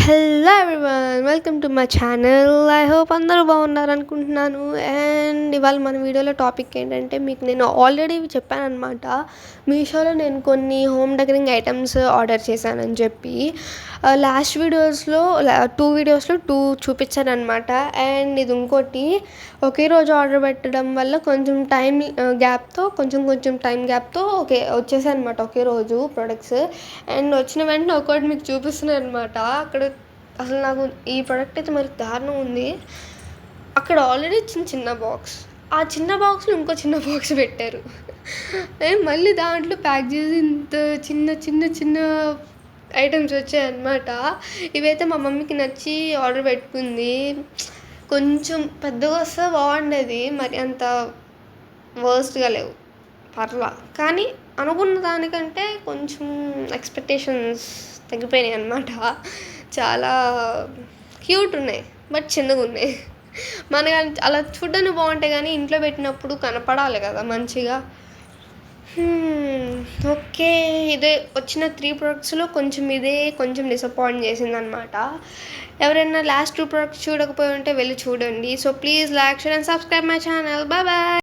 Hello everyone, welcome to my channel. I hope అందరూ బాగున్నారనుకుంటున్నాను. And ఇవాళ మన వీడియోలో టాపిక్ ఏంటంటే, మీకు నేను ఆల్రెడీ చెప్పానమాట, మీషోలో నేను కొన్ని హోమ్ డెకరింగ్ ఐటమ్స్ ఆర్డర్ చేశానని చెప్పి. లాస్ట్ వీడియోస్లో 2 వీడియోస్లో 2 చూపించానమాట. అండ్ ఇది ఇంకోటి, ఒకే రోజు ఆర్డర్ పెట్టడం వల్ల కొంచెం టైం గ్యాప్తో కొంచెం టైం గ్యాప్తో వచ్చేసాయి అనమాట ఒకే రోజు ప్రొడక్ట్స్. అండ్ వచ్చిన వెంటనే ఒకటి మీకు చూపిస్తున్నాను అనమాట. అక్కడ అసలు నాకు ఈ ప్రోడక్ట్ అయితే మరి దారుణం ఉంది. అక్కడ ఆల్రెడీ చిన్న బాక్స్, ఆ చిన్న బాక్స్లో ఇంకో చిన్న బాక్స్ పెట్టారు. మళ్ళీ దాంట్లో ప్యాక్ చేసి ఇంత చిన్న ఐటమ్స్ వచ్చాయన్నమాట. ఇవైతే మా మమ్మీకి నచ్చి ఆర్డర్ పెట్టుకుంది. కొంచెం పెద్దగా వస్తే బాగుండేది, మరి అంత వర్స్ట్గా లేవు, పర్లా. కానీ అనుకున్న దానికంటే కొంచెం ఎక్స్పెక్టేషన్స్ తగ్గిపోయినాయి అనమాట. చాలా క్యూట్ ఉన్నాయి, బట్ చిన్నగా ఉన్నాయి. మనకి అలా చూడడానికి బాగుంటాయి, కానీ ఇంట్లో పెట్టినప్పుడు కనపడాలి కదా మంచిగా. ఓకే, ఇదే వచ్చిన 3 ప్రోడక్ట్స్లో ఇదే కొంచెం డిసప్పాయింట్ చేసింది అనమాట. ఎవరైనా లాస్ట్ 2 ప్రోడక్ట్స్ చూడకపోయి ఉంటే వెళ్ళి చూడండి. So please like, share and subscribe my channel. Bye bye.